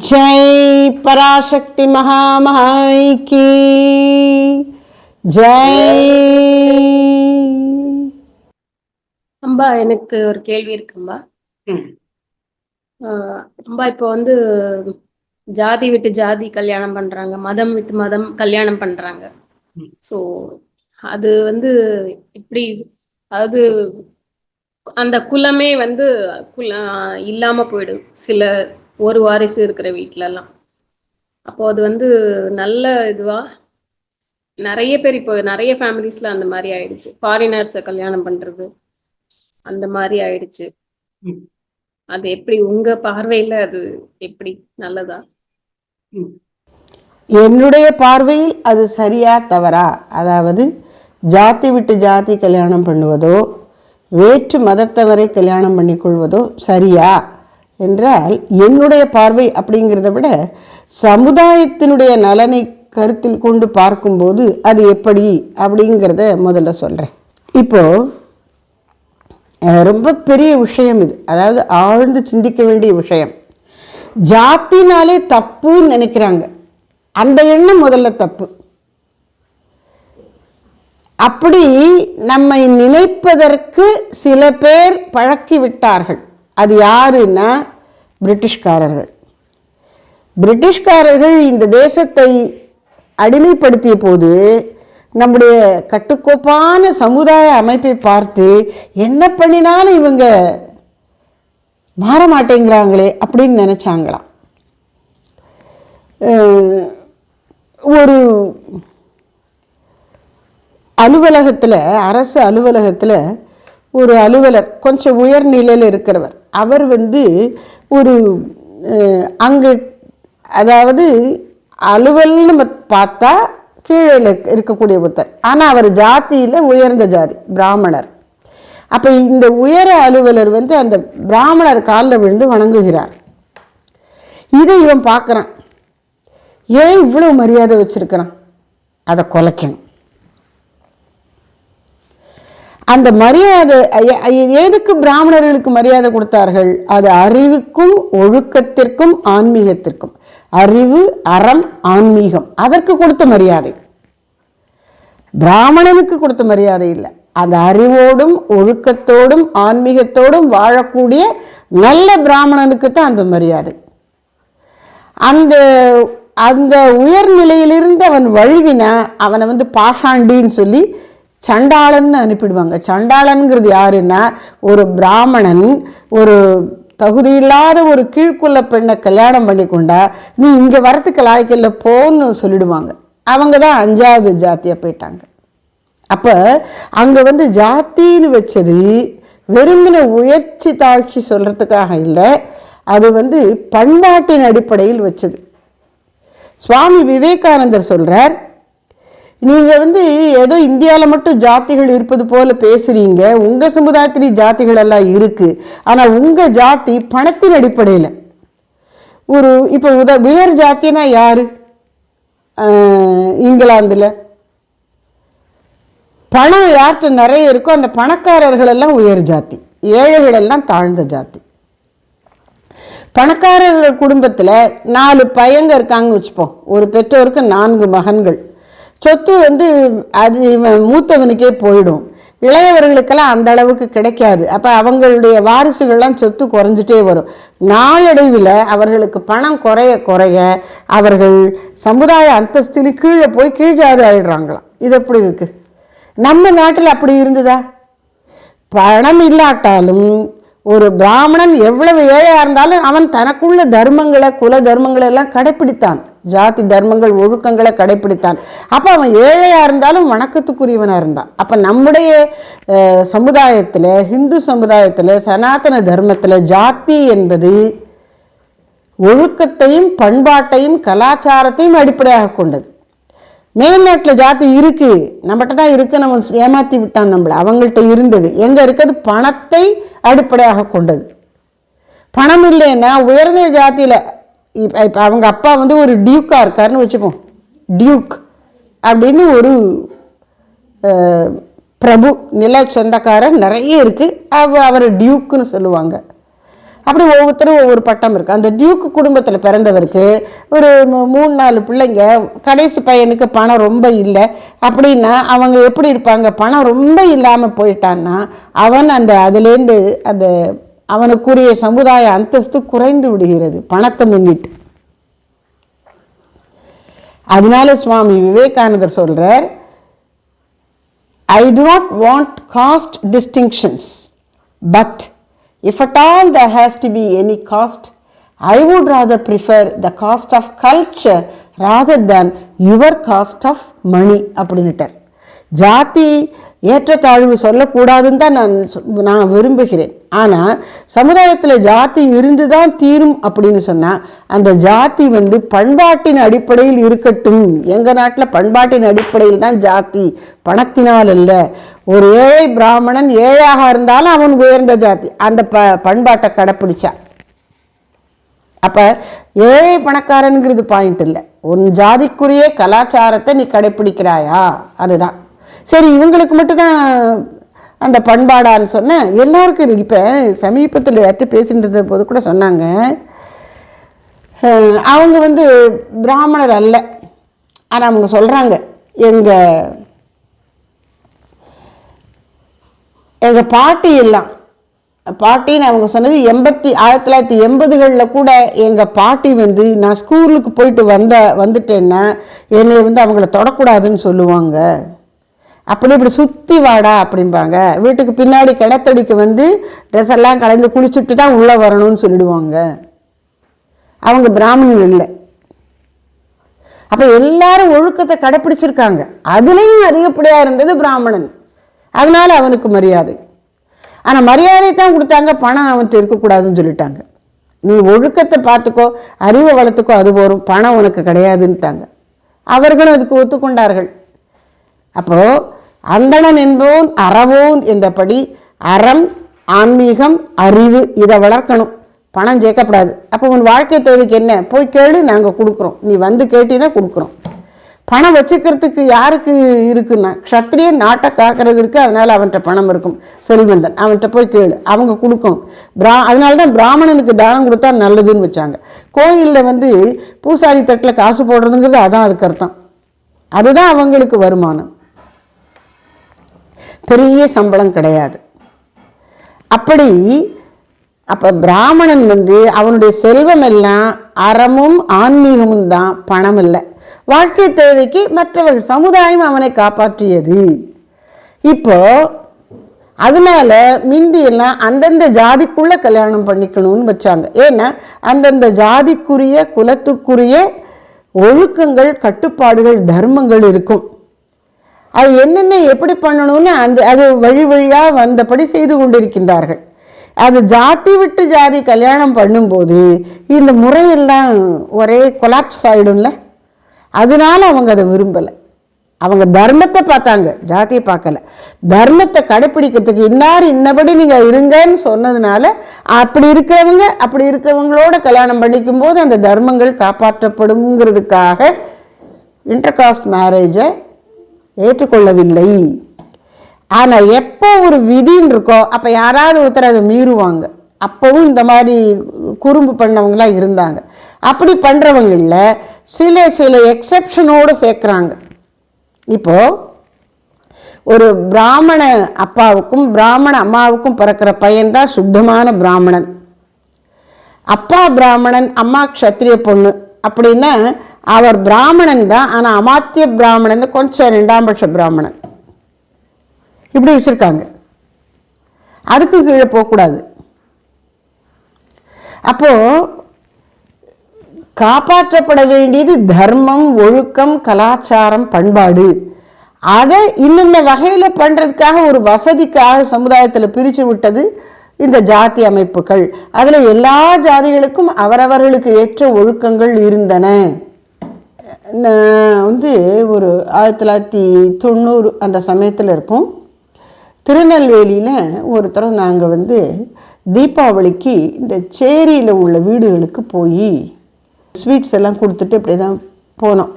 जय पराशक्ति महामाई की जय. அம்பா, எனக்கு ஒரு கேள்வி இருக்கும்பா. அம்பா, இப்போ ஜாதி விட்டு ஜாதி கல்யாணம் பண்றாங்க, மதம் விட்டு மதம் கல்யாணம் பண்றாங்க. ஸோ அது இப்படி, அதாவது அந்த குலமே இல்லாம போயிடும் சில ஒரு வாரிசு இருக்கிற வீட்டுல எல்லாம். அப்போ அது நல்ல இதுவா? நிறைய பேர் இப்போ நிறைய ஃபேமிலிஸ்ல அந்த மாதிரி ஆயிடுச்சு. ஃபாரினர்ஸை கல்யாணம் பண்றது அந்த மாதிரி ஆயிடுச்சு. அது எப்படி உங்க பார்வையில அது எப்படி நல்லதா? என்னுடைய பார்வையில் அது சரியா தவறா? அதாவது ஜாதி விட்டு ஜாதி கல்யாணம் பண்ணுவதோ வேற்று மதத்தவரை கல்யாணம் பண்ணிக்கொள்வதோ சரியா என்றால், என்னுடைய பார்வை அப்படிங்கிறத விட சமுதாயத்தினுடைய நலனை கருத்தில் கொண்டு பார்க்கும்போது அது எப்படி அப்படிங்கிறத முதல்ல சொல்கிறேன். இப்போது ரொம்ப பெரிய விஷயம் இது, அதாவது ஆழ்ந்து சிந்திக்க வேண்டிய விஷயம். ஜாத்தினாலே தப்புன்னு நினைக்கிறாங்க, அந்த எண்ணம் முதல்ல தப்பு. அப்படி நம்மை நினைப்பதற்கு சில பேர் பழக்கி விட்டார்கள். அது யாருன்னா பிரிட்டிஷ்காரர்கள். பிரிட்டிஷ்காரர்கள் இந்த தேசத்தை அடிமைப்படுத்திய போது நம்முடைய கட்டுக்கோப்பான சமுதாய அமைப்பை பார்த்து என்ன பண்ணினாலும் இவங்க மாற மாட்டேங்கிறாங்களே அப்படின்னு நினைச்சாங்களாம். ஒரு அலுவலகத்தில், அரசு அலுவலகத்தில் ஒரு அலுவலர், கொஞ்சம் உயர்நிலையில் இருக்கிறவர், அவர் ஒரு அங்கே, அதாவது அலுவல்னு பார்த்தா கீழே இருக்கக்கூடிய புத்தர், ஆனால் அவர் ஜாதியில் உயர்ந்த ஜாதி, பிராமணர். அப்போ இந்த உயர அலுவலர் அந்த பிராமணர் காலில் விழுந்து வணங்குகிறார். இதை இவன் பார்க்குறான், ஏன் இவ்வளோ மரியாதை வச்சிருக்கிறான், அதை கொலைக்கணும். அந்த மரியாதை எதுக்கு பிராமணர்களுக்கு மரியாதை கொடுத்தார்கள்? அது அறிவுக்கும் ஒழுக்கத்திற்கும் ஆன்மீகத்திற்கும். அறிவு, அறம், ஆன்மீகம், அதற்கு கொடுத்த மரியாதை. பிராமணனுக்கு கொடுத்த மரியாதை இல்லை. அந்த அறிவோடும் ஒழுக்கத்தோடும் ஆன்மீகத்தோடும் வாழக்கூடிய நல்ல பிராமணனுக்கு தான் அந்த மரியாதை. அந்த அந்த உயர்நிலையிலிருந்து அவன் வழுவினா அவனை பாஷாண்டின்னு சொல்லி சண்டாளன்னு அனுப்பிடுவாங்க. சண்டாளன்கிறது யாருன்னா, ஒரு பிராமணன் ஒரு தகுதியில்லாத ஒரு கீழ்க்குள்ள பெண்ணை கல்யாணம் பண்ணி கொண்டா நீ இங்கே வரத்துக்கு லாய்க்கில்ல போன்னு சொல்லிடுவாங்க. அவங்க தான் 5வது ஜாத்தியாக போயிட்டாங்க. அப்போ அங்கே ஜாத்தின்னு வச்சது வெறுமன உயர்ச்சி தாழ்ச்சி சொல்கிறதுக்காக இல்லை, அது பண்பாட்டின் அடிப்படையில் வச்சது. சுவாமி விவேகானந்தர் சொல்கிறார், நீங்கள் ஏதோ இந்தியாவில் மட்டும் ஜாதிகள் இருப்பது போல பேசுகிறீங்க, உங்கள் சமுதாயத்திலேயும் ஜாதிகள் எல்லாம் இருக்குது. ஆனால் உங்கள் ஜாதி பணத்தின் அடிப்படையில் இப்போ உயர் ஜாத்தினா யார்? இங்கிலாந்தில் பணம் யார்கிட்ட நிறைய இருக்கோ அந்த பணக்காரர்கள் எல்லாம் உயர் ஜாதி, ஏழைகள் எல்லாம் தாழ்ந்த ஜாதி. பணக்காரர்கள் குடும்பத்தில் 4 பையங்க இருக்காங்கன்னு வச்சுப்போம், ஒரு பெற்றோருக்கு 4 மகன்கள். சொத்து அது மூத்தவனுக்கே போயிடும், இளையவர்களுக்கெல்லாம் அந்த அளவுக்கு கிடைக்காது. அப்போ அவங்களுடைய வாரிசுகள்லாம் சொத்து குறைஞ்சிட்டே வரும். நாளடைவில் அவர்களுக்கு பணம் குறைய குறைய அவர்கள் சமுதாய அந்தஸ்தில் கீழே போய் கீழ்ஜாதி ஆகிடுறாங்களாம். இது எப்படி இருக்குது? நம்ம நாட்டில் அப்படி இருந்ததா? பணம் இல்லாட்டாலும் ஒரு பிராமணன் எவ்வளவு ஏழையாக இருந்தாலும் அவன் தனக்குள்ள தர்மங்களை, குல தர்மங்களை எல்லாம் கடைப்பிடித்தான், ஜாதி தர்மங்கள் ஒழுக்கங்களை கடைப்பிடித்தான். அப்போ அவன் ஏழையாக இருந்தாலும் வணக்கத்துக்குரியவனாக இருந்தான். அப்போ நம்முடைய சமுதாயத்தில், ஹிந்து சமுதாயத்தில், சனாதன தர்மத்தில் ஜாதி என்பது ஒழுக்கத்தையும் பண்பாட்டையும் கலாச்சாரத்தையும் அடிப்படையாக கொண்டது. மேல்நாட்டில் ஜாதி இருக்குது, நம்மகிட்ட தான் இருக்குது, நம்ம ஏமாற்றி விட்டான் நம்மளை. அவங்கள்ட்ட இருந்தது எங்கே இருக்கிறது? பணத்தை அடிப்படையாக கொண்டது. பணம் இல்லைன்னா உயர்ந்த ஜாதியில், இப்போ அவங்க அப்பா ஒரு டியூக்காக இருக்காருன்னு வச்சுப்போம், டியூக் அப்படின்னு ஒரு பிரபு, நில சொந்தக்காரர் நிறைய இருக்குது, அவர் டியூக்குன்னு சொல்லுவாங்க. அப்படி ஒவ்வொருத்தரும் ஒவ்வொரு பட்டம் இருக்குது. அந்த டியூக்கு குடும்பத்தில் பிறந்தவருக்கு ஒரு 3-4 பிள்ளைங்க, கடைசி பையனுக்கு பணம் ரொம்ப இல்லை அப்படின்னா அவங்க எப்படி இருப்பாங்க? பணம் ரொம்ப இல்லாமல் போயிட்டான்னா அவன் அதுலேருந்து அவனுக்குரிய சமுதாய அந்தஸ்து குறைந்து விடுகிறது பணத்தை முன்னிட்டு. அதனால சுவாமி விவேகானந்தர் சொல்றார், I do not want caste distinctions, but if at all there has to be any caste, I would rather prefer the caste of culture rather than your caste of money அப்படின்னுட்டார். ஜாதி ஏற்றத்தாழ்வு சொல்லக்கூடாதுன்னு தான் நான் விரும்புகிறேன். ஆனால் சமுதாயத்தில் ஜாதி இருந்து தான் தீரும் அப்படின்னு சொன்னால் அந்த ஜாதி பண்பாட்டின் அடிப்படையில் இருக்கட்டும். எங்கள் நாட்டில் பண்பாட்டின் அடிப்படையில் தான் ஜாதி, பணத்தினால் இல்லை. ஒரு ஏழை பிராமணன் ஏழையாக இருந்தாலும் அவன் உயர்ந்த ஜாதி, அந்த பண்பாட்டை கடைப்பிடிச்சா. அப்போ ஏழை பணக்காரனுங்கிறது பாயிண்ட் இல்லை, உன் ஜாதிக்குரிய கலாச்சாரத்தை நீ கடைப்பிடிக்கிறாயா, அதுதான் சரி. இவங்களுக்கு மட்டும்தான் அந்த பண்பாடான்னு சொன்னேன், எல்லாருக்கும் இருக்கு. இப்போ சமீபத்தில் யார்கிட்ட பேசிட்டு போது கூட சொன்னாங்க, அவங்க பிராமணர் அல்ல, ஆனால் அவங்க சொல்கிறாங்க எங்கள் பாட்டி எல்லாம், பாட்டின்னு அவங்க சொன்னது 1980களில் கூட எங்கள் பாட்டி நான் ஸ்கூலுக்கு போயிட்டு வந்துட்டேன்னா என்னை அவங்கள தொடக்கூடாதுன்னு சொல்லுவாங்க. அப்படி இப்படி சுற்றி வாடா அப்படிம்பாங்க. வீட்டுக்கு பின்னாடி கிணத்தடிக்கு ட்ரெஸ் எல்லாம் கலந்து குளிச்சுட்டு தான் உள்ளே வரணும்னு சொல்லிடுவாங்க. அவங்க பிராமணன் இல்லை. அப்போ எல்லாரும் ஒழுக்கத்தை கடைப்பிடிச்சிருக்காங்க. அதுலேயும் அதிகப்படியாக இருந்தது பிராமணன், அதனால அவனுக்கு மரியாதை. ஆனால் மரியாதை தான் கொடுத்தாங்க, பணம் அவன்கிட்ட இருக்கக்கூடாதுன்னு சொல்லிட்டாங்க. நீ ஒழுக்கத்தை பார்த்துக்கோ, அறிவை வளர்த்துக்கோ, அது போகும், பணம் உனக்கு கிடையாதுன்ட்டாங்க. அவர்களும் அதுக்கு ஒத்துக்கொண்டார்கள். அப்போது அந்தணன் என்பவன் அறவோன் என்றபடி அறம், ஆன்மீகம், அறிவு இதை வளர்க்கணும், பணம் சேர்க்கப்படாது. அப்போ உன் வாழ்க்கை தேவைக்கு என்ன? போய் கேளு, நாங்கள் கொடுக்குறோம், நீ கேட்டீங்கன்னா கொடுக்குறோம். பணம் வச்சுக்கிறதுக்கு யாருக்கு இருக்குன்னா க்ஷத்ரியன் நாட்டை காக்கிறது இருக்குது, அதனால் அவன்கிட்ட பணம் இருக்கும், செல்வந்தன், அவன்கிட்ட போய் கேளு, அவங்க கொடுக்கணும். அதனால தான் பிராமணனுக்கு தானம் கொடுத்தா நல்லதுன்னு வச்சாங்க. கோயிலில் பூசாரி தட்டில் காசு போடுறதுங்கிறது அதான் அதுக்கு அர்த்தம். அதுதான் அவங்களுக்கு வருமானம், பெரிய சம்பளம் கிடையாது. அப்போ பிராமணன் அவனுடைய செல்வம் எல்லாம் அறமும் ஆன்மீகமும் தான், பணம் இல்லை. வாழ்க்கை தேவைக்கு மற்றவர்கள் சமுதாயம் அவனை காப்பாற்றியது. இப்போ அதனால மிந்தியெல்லாம் அந்தந்த ஜாதிக்குள்ள கல்யாணம் பண்ணிக்கணும்னு வச்சாங்க. ஏன்னா அந்தந்த ஜாதிக்குரிய குலத்துக்குரிய ஒழுக்கங்கள், கட்டுப்பாடுகள், தர்மங்கள் இருக்கும். அது என்னென்ன எப்படி பண்ணணும்னு அது வழி வழியாக வந்தபடி செய்து கொண்டிருக்கின்றார்கள். அது ஜாதி விட்டு ஜாதி கல்யாணம் பண்ணும்போது இந்த முறையெல்லாம் ஒரே கொலாப்ஸ் ஆகிடும்ல. அதனால அவங்க அதை விரும்பலை. அவங்க தர்மத்தை பார்த்தாங்க, ஜாதியை பார்க்கல. தர்மத்தை கடைப்பிடிக்கிறதுக்கு இன்னார் இன்னபடி நீங்கள் இருங்கன்னு சொன்னதுனால அப்படி இருக்கிறவங்களோட கல்யாணம் பண்ணிக்கும் போது அந்த தர்மங்கள் காப்பாற்றப்படுங்கிறதுக்காக இன்டர்காஸ்ட் மேரேஜை ஏற்றுக்கொள்ளவில்லை. ஆனால் எப்போ ஒரு விதின்னு இருக்கோ அப்போ யாராவது ஒருத்தர் அதை மீறுவாங்க. அப்போவும் இந்த மாதிரி குறும்பு பண்ணவங்களாம் இருந்தாங்க. அப்படி பண்ணுறவங்களில் சில எக்ஸப்ஷனோடு சேர்க்குறாங்க. இப்போது ஒரு பிராமண அப்பாவுக்கும் பிராமண அம்மாவுக்கும் பிறக்கிற பையன்தான் சுத்தமான பிராமணன். அப்பா பிராமணன், அம்மா க்ஷத்ரிய பொண்ணு அப்படின்னா அவர் பிராமணன் தான், ஆனால் அமாத்திய பிராமணன், கொஞ்சம் 2ஆம் பட்ச பிராமணன், இப்படி வச்சுருக்காங்க. அதுக்கும் கீழே போகக்கூடாது. அப்போது காப்பாற்றப்பட வேண்டியது தர்மம், ஒழுக்கம், கலாச்சாரம், பண்பாடு. அதை இன்னென்ன வகையில் பண்ணுறதுக்காக ஒரு வசதிக்காக சமுதாயத்தில் பிரித்து விட்டது இந்த ஜாதி அமைப்புகள். அதில் எல்லா ஜாதிகளுக்கும் அவரவர்களுக்கு ஏற்ற ஒழுக்கங்கள் இருந்தன. ஒரு 1990 அந்த சமயத்தில் இருக்கும், திருநெல்வேலியில் ஒரு தடவை நாங்கள் தீபாவளிக்கு இந்த சேரியில் உள்ள வீடுகளுக்கு போய் ஸ்வீட்ஸ் எல்லாம் கொடுத்துட்டு இப்படி தான் போனோம்.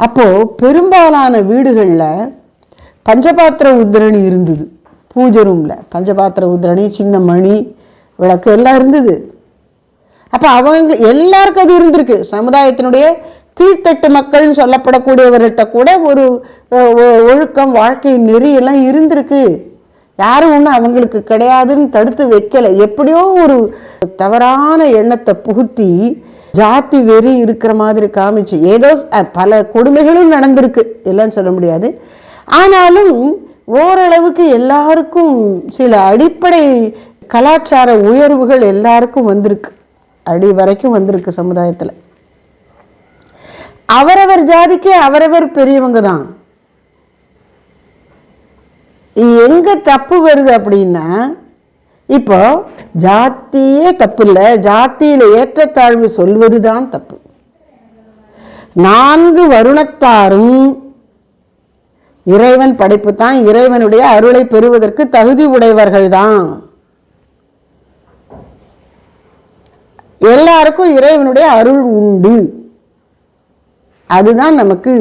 அப்போது பெரும்பாலான வீடுகளில் பஞ்சபாத்திர உத்திரணி இருந்தது. பூஜை ரூமில் பஞ்சபாத்திர உத்திரணி, சின்ன மணி, விளக்கு எல்லாம் இருந்தது. அப்போ அவங்க எல்லாருக்கும் அது இருந்திருக்கு. சமுதாயத்தினுடைய கீழ்த்தட்டு மக்கள்னு சொல்லப்படக்கூடியவர்கிட்ட கூட ஒரு ஒழுக்கம், வாழ்க்கை நெறி எல்லாம் இருந்திருக்கு. யாரும் ஒன்றும் அவங்களுக்கு கிடையாதுன்னு தடுத்து வைக்கலை. எப்படியோ ஒரு தவறான எண்ணத்தை புகுத்தி ஜாதி வெறி இருக்கிற மாதிரி காமிச்சு ஏதோ பல கொடுமைகளும் நடந்திருக்கு, இல்லைன்னு சொல்ல முடியாது. ஆனாலும் ஓரளவுக்கு எல்லாருக்கும் சில அடிப்படை கலாச்சார உயர்வுகள் எல்லாருக்கும் வந்திருக்கு, அடி வரைக்கும் வந்திருக்கு சமுதாயத்தில். அவரவர் ஜாதிக்கு அவரவர் பெரியவங்க தான். எங்க தப்பு வருது அப்படின்னா, இப்போ ஜாத்தியே தப்பு இல்லை, ஜாத்தியில ஏற்றத்தாழ்வு சொல்வது தான் தப்பு. 4 வருணத்தாரும் இறைவன் படைப்பு தான், இறைவனுடைய அருளை பெறுவதற்கு தகுதி உடையவர்கள் தான். எல்லாருக்கும் இறைவனுடைய அருள் உண்டு. அதுதான் நமக்கு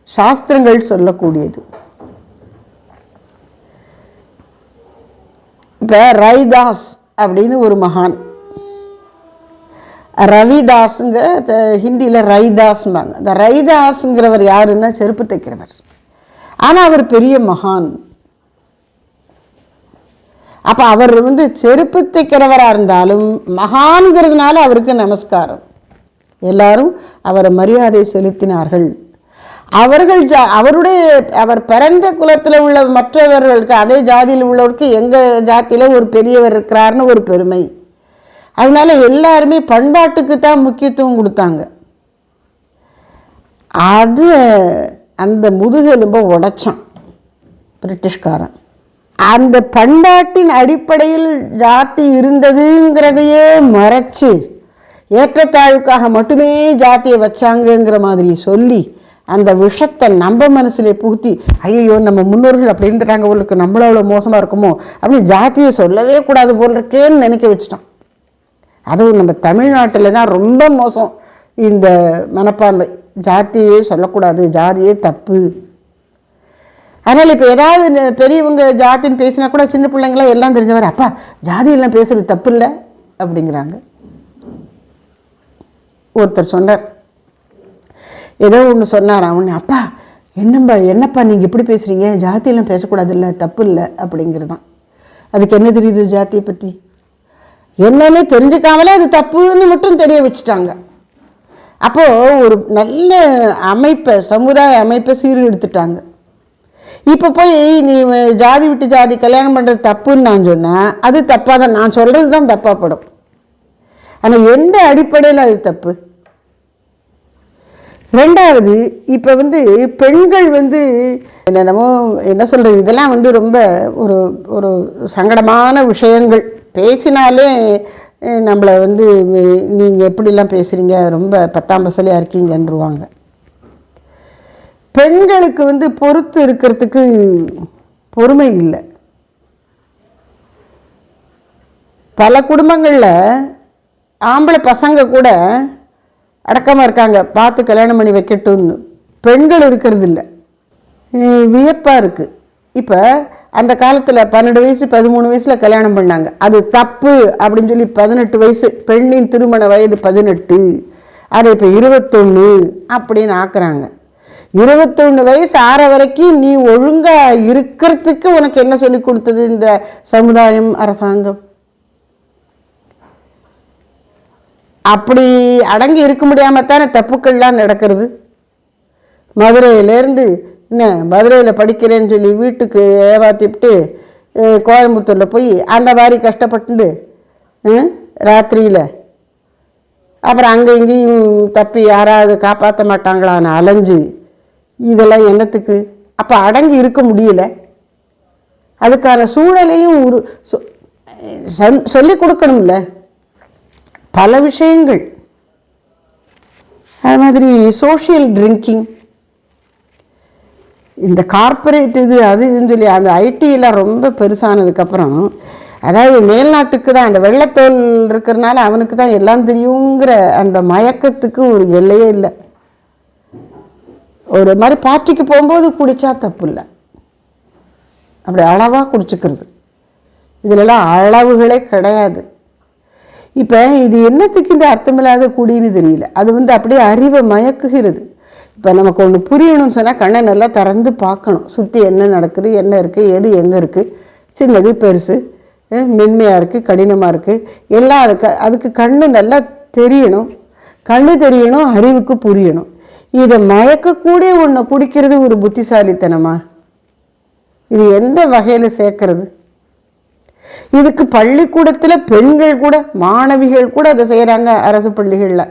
சாஸ்திரங்கள் சொல்லக்கூடியது. இப்போ ரைதாஸ் அப்படின்னு ஒரு மகான், ரவிதாஸுங்க ஹிந்தியில் ரைதாஸ்பாங்க. இந்த ரைதாஸுங்கிறவர் யாருன்னா செருப்பு தைக்கிறவர். ஆனால் அவர் பெரிய மகான். அப்போ அவர் செருப்பு தைக்கிறவராக இருந்தாலும் மகான்கிறதுனால அவருக்கு நமஸ்காரம். எல்லாரும் அவரை மரியாதை செலுத்தினார்கள். அவர் பிறந்த குலத்தில் உள்ள மற்றவர்களுக்கு, அதே ஜாதியில் உள்ளவருக்கு எங்கள் ஜாதியில் ஒரு பெரியவர் இருக்கிறார்னு ஒரு பெருமை. அதனால எல்லாருமே பண்பாட்டுக்கு தான் முக்கியத்துவம் கொடுத்தாங்க. அது அந்த முதுகெலும்பை உடைச்சான் பிரிட்டிஷ்காரன். அந்த பண்பாட்டின் அடிப்படையில் ஜாதி இருந்ததுங்கிறதையே மறைச்சு ஏற்றத்தாழ்வுக்காக மட்டுமே ஜாத்தியை வச்சாங்கங்கிற மாதிரி சொல்லி அந்த விஷத்தை நம்ம மனசுல புகுத்தி, ஐயோ நம்ம முன்னோர்கள் அப்படி இருந்துட்டாங்க, உங்களுக்கு நம்மள அவ்வளோ மோசமாக இருக்குமோ அப்படின்னு ஜாத்தியை சொல்லவே கூடாது போல் இருக்கேன்னு நினைக்க வச்சிட்டோம். அதுவும் நம்ம தமிழ்நாட்டில் தான் ரொம்ப மோசம் இந்த மனப்பான்மை. ஜாத்தியே சொல்லக்கூடாது, ஜாதியே தப்பு. அதனால் இப்போ ஏதாவது பெரியவங்க ஜாத்தின்னு பேசினா கூட சின்ன பிள்ளைங்களாம் எல்லாம் தெரிஞ்சவர், அப்பா ஜாதியெல்லாம் பேசுறது தப்பு இல்லை அப்படிங்கிறாங்க. ஒருத்தர் சொன்னார், ஏதோ ஒன்று சொன்னாராம். ஒன்று, அப்பா என்னப்பா நீங்கள் இப்படி பேசுகிறீங்க, ஜாத்தியெல்லாம் பேசக்கூடாது இல்லை, தப்பு இல்லை அப்படிங்கிறது தான். அதுக்கு என்ன தெரியுது ஜாத்தியை பற்றி? என்னன்னு தெரிஞ்சுக்காமலே அது தப்புன்னு மட்டும் தெரிய வச்சுட்டாங்க. அப்போது ஒரு நல்ல அமைப்பை, சமுதாய அமைப்பை சீர்கெடுத்துட்டாங்க. இப்போ போய் நீ ஜாதி விட்டு ஜாதி கல்யாணம் பண்ணுறது தப்புன்னு நான் சொன்னேன், அது தப்பாக தான், நான் சொல்கிறது தான் தப்பாகப்படும். ஆனால் எந்த அடிப்படையில் அது தப்பு? ரெண்டாவது, இப்போ பெண்கள் என்னென்னமோ என்ன சொல்கிறது, இதெல்லாம் ரொம்ப ஒரு ஒரு சங்கடமான விஷயங்கள். பேசினாலே நம்மளை நீங்கள் எப்படிலாம் பேசுகிறீங்க, ரொம்ப 10ஆம் பசலையாக இருக்கீங்கன்றுவாங்க. பெண்களுக்கு பொறுத்து இருக்கிறதுக்கு பொறுமை இல்லை. பல குடும்பங்களில் ஆம்பளை பசங்க கூட அடக்கமாக இருக்காங்க, பார்த்து கல்யாணம் பண்ணி வைக்கட்டும்னு. பெண்கள் இருக்கிறது இல்லை. வியப்பாக இருக்குது. இப்போ அந்த காலத்தில் 12 வயசு 13 வயசில் கல்யாணம் பண்ணாங்க, அது தப்பு அப்படின்னு சொல்லி 18 வயசு, பெண்ணின் திருமண வயது 18, அதை இப்போ 21 அப்படின்னு ஆக்குறாங்க. 21 வயசு ஆற வரைக்கும் நீ ஒழுங்காக இருக்கிறதுக்கு உனக்கு என்ன சொல்லி கொடுத்தது இந்த சமுதாயம், அரசாங்கம்? அப்படி அடங்கி இருக்க முடியாமல் தானே தப்புக்கள்லாம் நடக்கிறது. மதுரையிலேருந்து மதுரையில் படிக்கிறேன்னு சொல்லி வீட்டுக்கு ஏமாற்றிவிட்டு கோயம்புத்தூரில் போய் அந்த மாதிரி கஷ்டப்பட்டு ராத்திரியில் அப்புறம் அங்கே இங்கேயும் தப்பி யாராவது காப்பாற்ற மாட்டாங்களான்னு அலைஞ்சு, இதெல்லாம் என்னத்துக்கு? அப்போ அடங்கி இருக்க முடியல. அதுக்கான சூழலையும் சொல்லி கொடுக்கணும்ல, பல விஷயங்கள். அது மாதிரி சோஷியல் ட்ரிங்கிங், இந்த கார்ப்பரேட் அது இதுன்னு சொல்லி அந்த ஐடியெல்லாம் ரொம்ப பெருசானதுக்கப்புறம், அதாவது மேல்நாட்டுக்கு தான் அந்த வெள்ளத்தோல் இருக்கிறனால அவனுக்கு தான் எல்லாம் தெரியுங்கிற அந்த மயக்கத்துக்கு ஒரு எல்லையே இல்லை. ஒரு மாதிரி பார்ட்டிக்கு போகும்போது குடித்தா தப்பு இல்லை, அப்படி அளவாக குடிச்சுக்கிறது. இதிலெல்லாம் அளவுகளே கிடையாது. இப்போ இது என்னத்துக்கு இந்த அர்த்தமில்லாத குடின்னு தெரியல. அது அப்படியே அறிவை மயக்குகிறது. இப்போ நமக்கு ஒன்று புரியணும்னு சொன்னால் கண்ணை நல்லா திறந்து பார்க்கணும். சுற்றி என்ன நடக்குது, என்ன இருக்குது, எது எங்கே இருக்குது, சின்னது பெருசு, மென்மையாக இருக்குது, கடினமாக இருக்குது, எல்லாம் அதுக்கு கண்ணு நல்லா தெரியணும். கண்ணு தெரியணும், அறிவுக்கு புரியணும். இதை மயக்கக்கூடிய ஒன்றை குடிக்கிறது ஒரு புத்திசாலித்தனமா? இது எந்த வகையில் சேர்க்கறது? இதுக்கு பள்ளிக்கூடத்தில் பெண்கள் கூட, மாணவிகள் கூட அதை செய்கிறாங்க அரசு பள்ளிகளில்.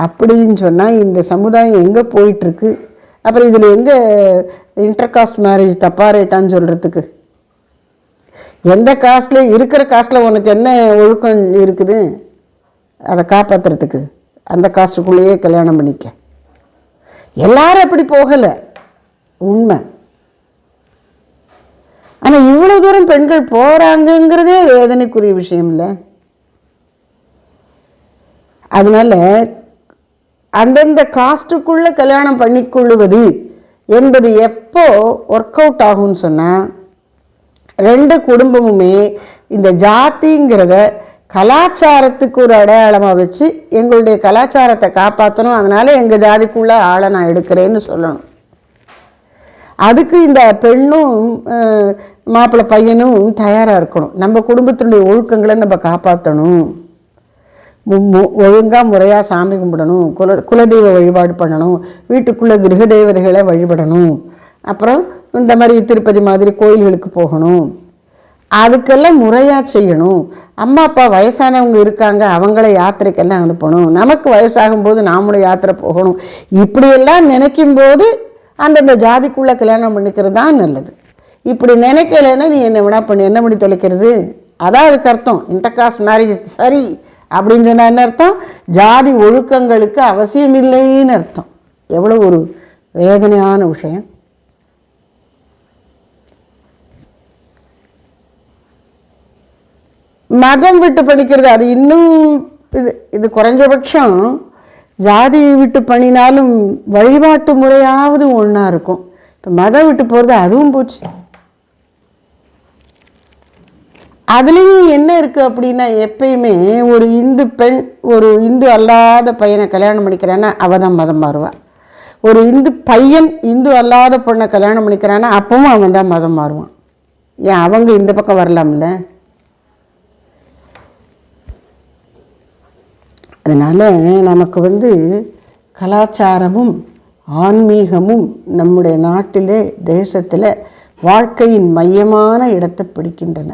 அப்படின்னு சொன்னால் இந்த சமுதாயம் எங்கே போயிட்டுருக்கு? அப்புறம் இதில் எங்கே இன்டர்காஸ்ட் மேரேஜ் தப்பா ரைட்டான்னு சொல்கிறதுக்கு? எந்த காஸ்டில் இருக்கிற காஸ்டில் உனக்கு என்ன ஒழுக்கம் இருக்குது அதை காப்பாற்றுறதுக்கு? அந்த காஸ்ட்டுக்குள்ளேயே கல்யாணம் பண்ணிக்க. எல்லாரும் அப்படி போகலை, உண்மை. ஆனால் இவ்வளோ தூரம் பெண்கள் போகிறாங்கங்கிறதே வேதனைக்குரிய விஷயம் இல்லை. அதனால அந்தந்த காஸ்ட்டுக்குள்ளே கல்யாணம் பண்ணிக்கொள்ளுவது என்பது எப்போ ஒர்க் அவுட் ஆகும்னு சொன்னால், ரெண்டு குடும்பமுமே இந்த ஜாதிங்கிறத கலாச்சாரத்துக்கு ஒரு அடையாளமாக வச்சு எங்களுடைய கலாச்சாரத்தை காப்பாற்றணும், அதனால் எங்கள் ஜாதிக்குள்ளே ஆளை நான் எடுக்கிறேன்னு சொல்லணும். அதுக்கு இந்த பெண்ணும் மாப்பிள்ளை பையனும் தயாராக இருக்கணும். நம்ம குடும்பத்தினுடைய ஒழுக்கங்களை நம்ம காப்பாற்றணும், ஒழுங்காக முறையாக சாமி கும்பிடணும், குலதெய்வ வழிபாடு பண்ணணும், வீட்டுக்குள்ளே கிரக தேவதைகளை வழிபடணும், அப்புறம் இந்த மாதிரி திருப்பதி மாதிரி கோயில்களுக்கு போகணும், அதுக்கெல்லாம் முறையாக செய்யணும். அம்மா அப்பா வயசானவங்க இருக்காங்க, அவங்கள யாத்திரைக்கெல்லாம் அனுப்பணும், நமக்கு வயசாகும்போது நாமளும் யாத்திரை போகணும். இப்படியெல்லாம் நினைக்கும்போது அந்தந்த ஜாதிக்குள்ளே கல்யாணம் பண்ணிக்கிறது தான் நல்லது. இப்படி நினைக்கலைன்னா நீ என்ன வினா பண்ணி என்ன பண்ணி தொலைக்கிறது? அதான் அதுக்கு அர்த்தம். இன்டர்காஸ்ட் மேரேஜ் சரி அப்படின்னு சொன்னால் என்ன அர்த்தம்? ஜாதி ஒழுக்கங்களுக்கு அவசியம் இல்லைன்னு அர்த்தம். எவ்வளோ ஒரு வேதனையான விஷயம். மதம் விட்டு படிக்கிறது அது இன்னும் இது குறைஞ்சபட்சம் ஜாதி விட்டு பண்ணினாலும் வழிபாட்டு முறையாவது ஒன்றா இருக்கும். இப்போ மதம் விட்டு போகிறது அதுவும் போச்சு. அதுலேயும் என்ன இருக்குது அப்படின்னா, எப்பயுமே ஒரு இந்து பெண் ஒரு இந்து அல்லாத பையனை கல்யாணம் பண்ணிக்கிறான்னா அவள் தான் மதம் மாறுவாள். ஒரு இந்து பையன் இந்து அல்லாத பொண்ணை கல்யாணம் பண்ணிக்கிறான்னா அப்பவும் அவன் தான் மதம் மாறுவான். ஏன் அவங்க இந்த பக்கம் வரலாம்ல? அதனால் நமக்கு கலாச்சாரமும் ஆன்மீகமும் நம்முடைய நாட்டிலே தேசத்தில் வாழ்க்கையின் மையமான இடத்தை பிடிக்கின்றன.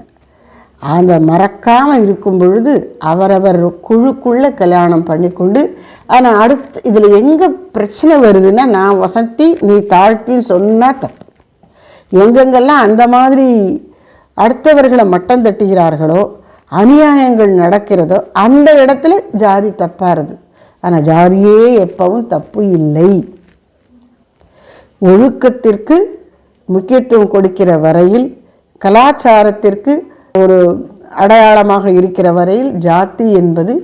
அதை மறக்காமல் இருக்கும் பொழுது அவரவர் குழுக்குள்ளே கல்யாணம் பண்ணிக்கொண்டு, ஆனால் அடுத்து இதில் எங்கே பிரச்சனை வருதுன்னா, நான் வசந்தி நீ தாழ்த்தின்னு சொன்னால் தப்பு. எங்கெங்கெல்லாம் அந்த மாதிரி அடுத்தவர்களை மட்டம் தட்டுகிறார்களோ, அநியாயங்கள் நடக்கிறதோ, அந்த இடத்துல ஜாதி தப்பாருது. ஆனால் ஜாதியே எப்பவும் தப்பு இல்லை. ஒழுக்கத்திற்கு முக்கியத்துவம் கொடுக்கிற வரையில், கலாச்சாரத்திற்கு ஒரு அடையாளமாக இருக்கிற வரையில் ஜாதி என்பது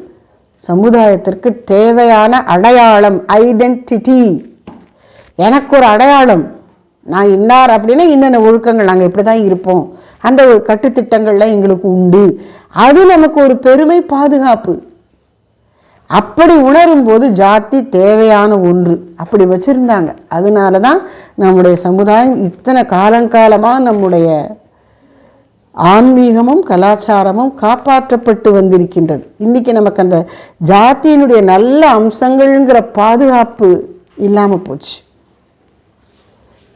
சமுதாயத்திற்கு தேவையான அடையாளம், ஐடென்டிட்டி. எனக்கு ஒரு அடையாளம், நான் இன்னார் அப்படின்னா இன்னென்ன ஒழுக்கங்கள், நாங்கள் இப்படி தான் இருப்போம், அந்த ஒரு கட்டுத்திட்டங்கள்லாம் எங்களுக்கு உண்டு, அது நமக்கு ஒரு பெருமை, பாதுகாப்பு. அப்படி உணரும் போது ஜாதி தேவையான ஒன்று அப்படி வச்சுருந்தாங்க. அதனால தான் நம்முடைய சமுதாயம் இத்தனை காலங்காலமாக நம்முடைய ஆன்மீகமும் கலாச்சாரமும் காப்பாற்றப்பட்டு வந்திருக்கின்றது. இன்றைக்கி நமக்கு அந்த ஜாதியினுடைய நல்ல அம்சங்கள்ங்கிற பாதுகாப்பு இல்லாமல் போச்சு.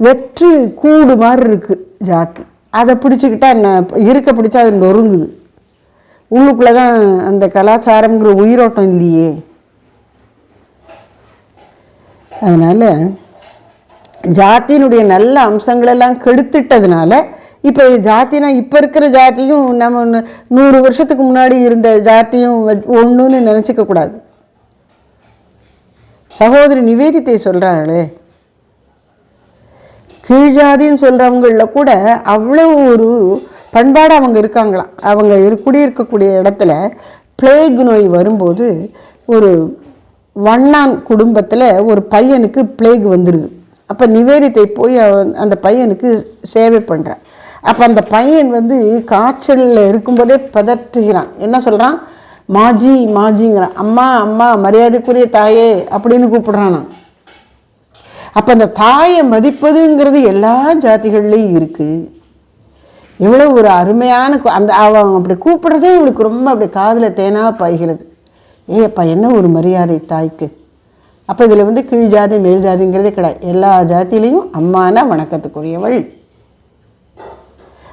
வெற்று கூடு மாதிரி இருக்குது ஜாதி. அதை பிடிச்சிக்கிட்டா என்ன இருக்க பிடிச்சா அது நொறுங்குது. உள்ளுக்குள்ளே தான் அந்த கலாச்சாரங்கிற உயிரோட்டம் இல்லையே. அதனால் ஜாதியினுடைய நல்ல அம்சங்களெல்லாம் கெடுத்துட்டதுனால இப்போ ஜாத்தினா இப்போ இருக்கிற ஜாதியும் நம்ம 100 வருஷத்துக்கு முன்னாடி இருந்த ஜாதியும் ஒன்றுன்னு நினச்சிக்க கூடாது. சகோதரி நிவேதித்தை சொல்கிறாங்களே, கீழ்ஜாதின்னு சொல்கிறவங்களில் கூட அவ்வளோ ஒரு பண்பாடு அவங்க இருக்காங்களாம். அவங்க குடியிருக்கக்கூடிய இடத்துல பிளேக் நோய் வரும்போது ஒரு வண்ணான் குடும்பத்தில் ஒரு பையனுக்கு பிளேக் வந்துடுது. அப்போ நிவேதித்தை போய் அந்த பையனுக்கு சேவை பண்ணுறான். அப்போ அந்த பையன் காய்ச்சலில் இருக்கும்போதே பதற்றுகிறான். என்ன சொல்கிறான்? மாஜி மாஜிங்கிறான். அம்மா அம்மா மரியாதைக்குரிய தாயே அப்படின்னு கூப்பிடுறான். அப்போ அந்த தாயை மதிப்பதுங்கிறது எல்லா ஜாதிகள்லையும் இருக்குது. எவ்வளோ ஒரு அருமையான அந்த அவன் அப்படி கூப்பிடுறதே இவளுக்கு ரொம்ப அப்படி காதில் தேனாக பாய்கிறது. அப்பா என்ன ஒரு மரியாதை தாய்க்கு. அப்போ இதில் வந்து கீழ் ஜாதி மேல் ஜாதிங்கிறதே கிடையாது. எல்லா ஜாதியிலையும் அம்மானா வணக்கத்துக்குரியவள்.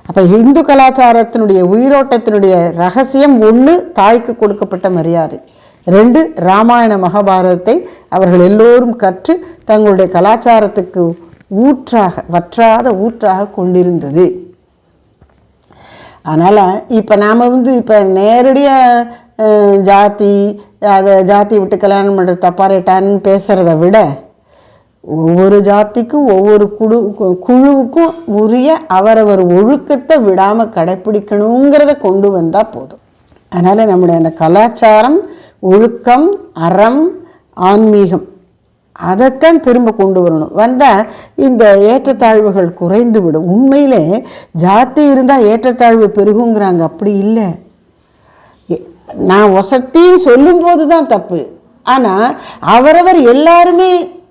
அப்போ இந்து கலாச்சாரத்தினுடைய உயிரோட்டத்தினுடைய ரகசியம் 1 தாய்க்கு கொடுக்கப்பட்ட மரியாதை, 2 ராமாயண மகாபாரதத்தை அவர்கள் எல்லோரும் கற்று தங்களுடைய கலாச்சாரத்துக்கு ஊற்றாக வற்றாத ஊற்றாக கொண்டிருந்தது. அதனால் இப்போ நாம் வந்து இப்போ நேரடியாக ஜாதி விட்டு கல்யாணம் பண்ணுற தப்பாரேட்டான்னு பேசுகிறத விட ஒவ்வொரு ஜாதிக்கும் ஒவ்வொரு குழுவுக்கும் உரிய அவரவர் ஒழுக்கத்தை விடாமல் கடைப்பிடிக்கணுங்கிறத கொண்டு வந்தால் போதும். அதனால் நம்முடைய அந்த கலாச்சாரம், ஒழுக்கம், அறம், ஆன்மீகம் அதைத்தான் திரும்ப கொண்டு வரணும். வந்தால் இந்த ஏற்றத்தாழ்வுகள் குறைந்து விடும். உண்மையிலே ஜாதி இருந்தால் ஏற்றத்தாழ்வு பெருகுங்கிறாங்க. அப்படி இல்லை. நான் வசத்தின்னு சொல்லும்போது தான் தப்பு. ஆனால் அவரவர் எல்லாருமே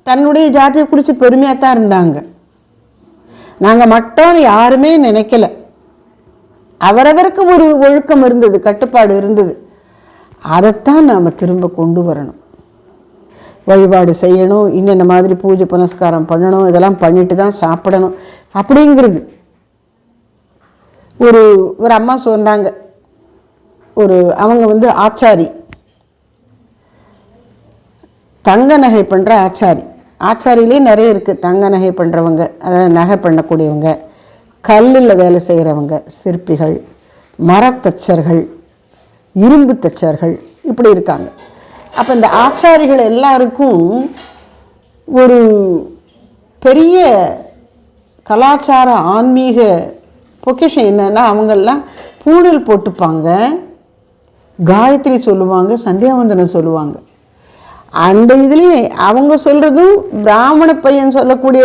தன்னுடைய ஜாதியை குறித்து பெருமையாக தான் இருந்தாங்க. நாங்கள் மட்டும் யாருமே நினைக்கல. அவரவருக்கு ஒரு ஒழுக்கம் இருந்தது, கட்டுப்பாடு இருந்தது. அதைத்தான் நாம் திரும்ப கொண்டு வரணும். வழிபாடு செய்யணும், இன்னென்ன மாதிரி பூஜை புனஸ்காரம் பண்ணணும், இதெல்லாம் பண்ணிட்டு தான் சாப்பிடணும் அப்படிங்கிறது. ஒரு அம்மா சொன்னாங்க, அவங்க வந்து ஆச்சாரி, தங்க நகை பண்ணுற ஆச்சாரியிலே நிறைய இருக்குது. தங்க நகை பண்ணுறவங்க, அதாவது நகை பண்ணக்கூடியவங்க, கல்லில் வேலை செய்கிறவங்க, சிற்பிகள், மரத்தச்சர்கள், இரும்பு தச்சர்கள், இப்படி இருக்காங்க. அப்போ இந்த ஆச்சாரிகள் எல்லாருக்கும் ஒரு பெரிய கலாச்சார ஆன்மீக பொக்கிஷம் என்னன்னா, அவங்கெல்லாம் பூணல் போட்டுப்பாங்க, காயத்ரி சொல்லுவாங்க, சந்தியாவந்தனம் சொல்லுவாங்க. அந்த இதுலேயே அவங்க சொல்கிறதும் பிராமண பையன் சொல்லக்கூடிய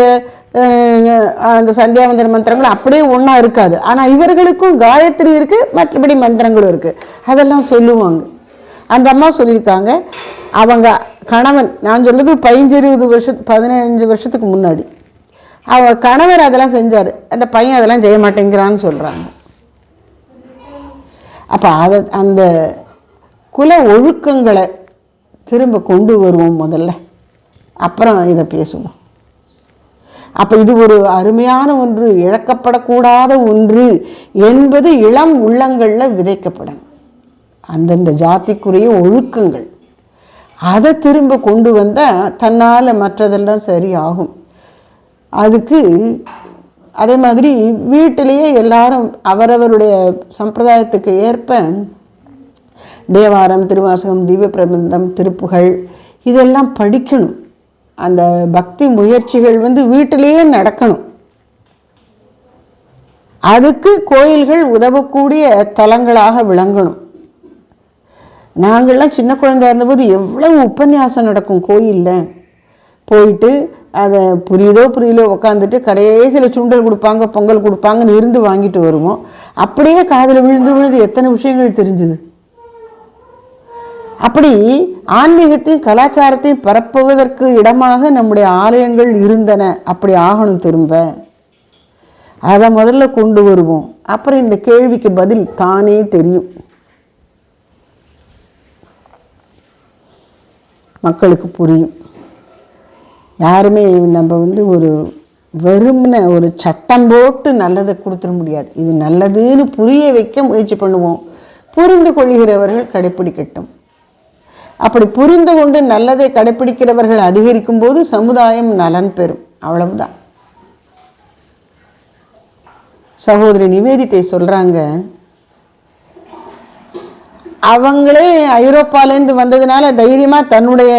அந்த சந்தியாவந்தன மந்திரங்கள் அப்படியே ஒன்றா இருக்காது. ஆனால் இவர்களுக்கும் காயத்ரி இருக்குது, மற்றபடி மந்திரங்களும் இருக்குது, அதெல்லாம் சொல்லுவாங்க. அந்த அம்மா சொல்லியிருக்காங்க, அவங்க கணவன், நான் சொல்கிறது 15 வருஷத்துக்கு முன்னாடி, அவள் கணவர் அதெல்லாம் செஞ்சார், அந்த பையன் அதெல்லாம் செய்ய மாட்டேங்கிறான்னு சொல்கிறாங்க. அப்போ அந்த குல ஒழுக்கங்களை திரும்ப கொண்டு வருவோம் முதல்ல, அப்புறம் இதை பேசுவோம். அப்போ இது ஒரு அருமையான ஒன்று, இழக்கப்படக்கூடாத ஒன்று என்பது இளம் உள்ளங்களில் விதைக்கப்படணும். அந்தந்த ஜாதிக்குரிய ஒழுக்கங்கள் அதை திரும்ப கொண்டு வந்தால் தன்னால் மற்றதெல்லாம் சரியாகும். அதுக்கு அதே மாதிரி வீட்டிலேயே எல்லாரும் அவரவருடைய சம்பிரதாயத்துக்கு ஏற்ப தேவாரம், திருவாசகம், தீப பிரபந்தம், திருப்புகழ் இதெல்லாம் படிக்கணும். அந்த பக்தி முயற்சிகள் வந்து வீட்டிலேயே நடக்கணும். அதுக்கு கோயில்கள் உதவக்கூடிய தலங்களாக விளங்கணும். நாங்கள்லாம் சின்ன குழந்தையா இருந்தபோது எவ்வளவு உபன்யாசம் நடக்கும் கோயிலில். போயிட்டு அதை புரியலோ உட்காந்துட்டு கடைசியில் சுண்டல் கொடுப்பாங்க, பொங்கல் கொடுப்பாங்கன்னு இருந்து வாங்கிட்டு வருவோம். அப்படியே காதில் விழுந்து எத்தனை விஷயங்கள் தெரிஞ்சுது. அப்படி ஆன்மீகத்தையும் கலாச்சாரத்தையும் பரப்புவதற்கு இடமாக நம்முடைய ஆலயங்கள் இருந்தன. அப்படி ஆகணும். திரும்ப அதை முதல்ல கொண்டு வருவோம். அப்புறம் இந்த கேள்விக்கு பதில் தானே தெரியும், மக்களுக்கு புரியும். யாருமே நம்ம வந்து ஒரு வெறும்ன ஒரு சட்டம் போட்டு நல்லதை கொடுத்துட முடியாது. இது நல்லதுன்னு புரிய வைக்க முயற்சி பண்ணுவோம். புரிந்து கொள்கிறவர்கள் கடைப்பிடிக்கட்டும். அப்படி புரிந்து கொண்டு நல்லதை கடைப்பிடிக்கிறவர்கள் அதிகரிக்கும் போது சமுதாயம் நலன் பெறும். அவ்வளவுதான். சகோதரி நிவேதித்தை சொல்றாங்க, அவங்களே ஐரோப்பாலேருந்து வந்ததுனால தைரியமாக தன்னுடைய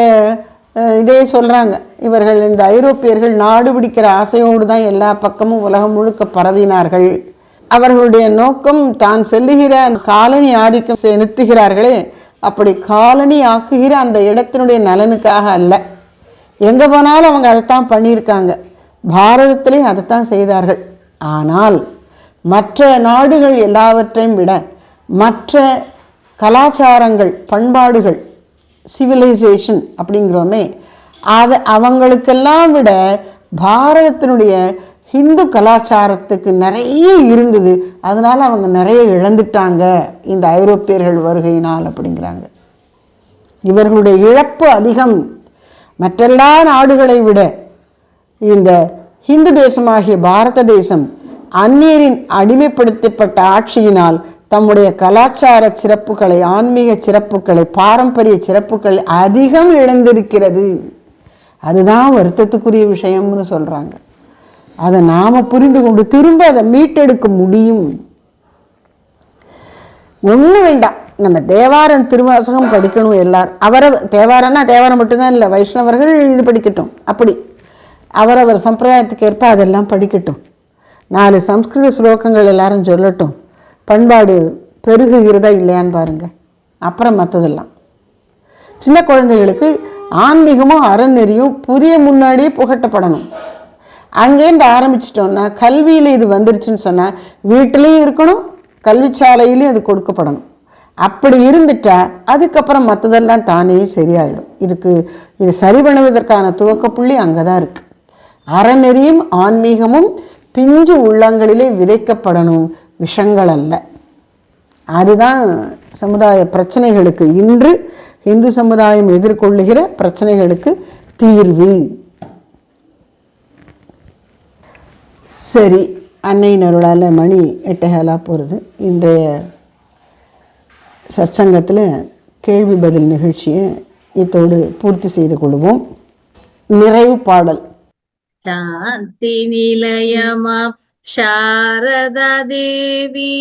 இதே சொல்கிறாங்க. இவர்கள் இந்த ஐரோப்பியர்கள் நாடு பிடிக்கிற ஆசையோடு தான் எல்லா பக்கமும் உலகம் முழுக்க பரவினார்கள். அவர்களுடைய நோக்கம் தான் செல்லுகிற காலனி ஆதிக்கம் செலுத்துகிறார்களே, அப்படி காலனி ஆக்குகிற அந்த இடத்தினுடைய நலனுக்காக அல்ல. எங்கே போனாலும் அவங்க அதைத்தான் பண்ணியிருக்காங்க. பாரதத்திலே அதைத்தான் செய்தார்கள். ஆனால் மற்ற நாடுகள் எல்லாவற்றையும் விட மற்ற கலாச்சாரங்கள், பண்பாடுகள், சிவிலைசேஷன் அப்படிங்கிறோமே, அதை அவங்களுக்கெல்லாம் விட பாரதத்தினுடைய ஹிந்து கலாச்சாரத்துக்கு நிறைய இருந்தது. அதனால் அவங்க நிறைய இழந்துட்டாங்க இந்த ஐரோப்பியர்கள் வருகையினால் அப்படிங்கிறாங்க. இவர்களுடைய இழப்பு அதிகம். மற்றெல்லா நாடுகளை விட இந்த ஹிந்து தேசமாகிய பாரத தேசம் அந்நியரின் அடிமைப்படுத்தப்பட்ட ஆட்சியினால் தம்முடைய கலாச்சார சிறப்புகளை, ஆன்மீக சிறப்புகளை, பாரம்பரிய சிறப்புகளை அதிகம் இழந்திருக்கிறது. அதுதான் வருத்தத்துக்குரிய விஷயம்னு சொல்கிறாங்க. அதை நாம் புரிந்து கொண்டு திரும்ப அதை மீட்டெடுக்க முடியும். ஒன்றும் வேண்டாம், நம்ம தேவாரம் திருவாசகம் படிக்கணும் எல்லாரும். தேவாரம்னா தேவாரம் மட்டும்தான் இல்லை, வைஷ்ணவர்கள் இது படிக்கட்டும். அப்படி அவரவர் சம்பிரதாயத்துக்கு ஏற்ப அதெல்லாம் படிக்கட்டும். 4 சம்ஸ்கிருத ஸ்லோகங்கள் எல்லாரும் சொல்லட்டும். பண்பாடு பெருகுகிறதா இல்லையான்னு பாருங்கள். அப்புறம் மற்றதெல்லாம் சின்ன குழந்தைகளுக்கு ஆன்மீகமும் அறநெறியும் புரிய முன்னாடியே புகட்டப்படணும். அங்கேருந்து ஆரம்பிச்சிட்டோம்னா கல்வியில் இது வந்துருச்சுன்னு சொன்னால் வீட்டிலையும் இருக்கணும், கல்விச்சாலையிலையும் அது கொடுக்கப்படணும். அப்படி இருந்துட்டா அதுக்கப்புறம் மற்றதெல்லாம் தானே சரியாயிடும். இது சரி பண்ணுவதற்கான துவக்கப்புள்ளி அங்கே தான் இருக்குது. அறநெறியும் ஆன்மீகமும் பிஞ்சு உள்ளங்களிலே விதைக்கப்படணும், விஷங்கள் அல்ல. அதுதான் சமுதாய பிரச்சனைகளுக்கு, இன்று இந்து சமுதாயம் எதிர்கொள்ளுகிற பிரச்சனைகளுக்கு தீர்வு. சரி, அன்னையின் அருளால் மணி 8:15 போகிறது. இன்றைய சத்சங்கத்தில் கேள்வி பதில் நிகழ்ச்சியை இத்தோடு பூர்த்தி செய்து கொள்வோம். நிறைவு பாடல். சாந்தி நிலையமாம் சாரதா தேவி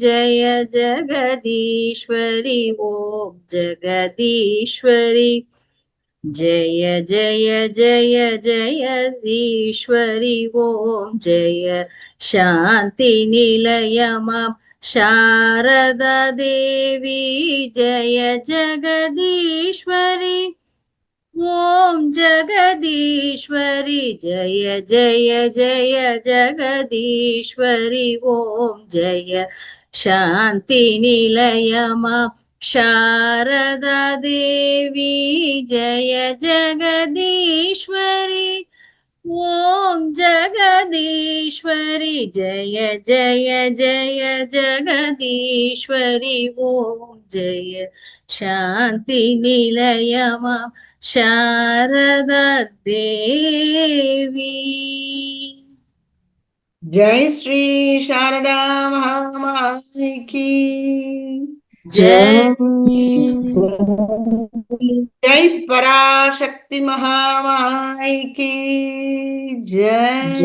ஜய ஜகதீஸ்வரி ஓம் ஜகதீஸ்வரி ஜய ஜய ஜய ஜயதீஸ்வரி ஓம் ஜய. சாந்தி நிலையமாம் சாரதா தேவி ஜய ஜகதீஸ்வரி ஓம் ஜகதீஸ்வரி ஜய ஜய ஜய ஜகதீஸ்வரி ஓம் ஜய. சாந்தி நிலையமாம் சாரதா தேவி ஜய ஜகதீஸ்வரி ஓம் ஜகதீஸ்வரி ஜய ஜய ஜய ஜகதீஸ்வரி ஓம் ஜய. சாந்தி நிலையமாம் சாரதா தேவி. ஜெய் ஸ்ரீ சாரதா மகாமாயி கி ஜெய். ஜெய் பராசக்தி மகாமாயி கி ஜெய்.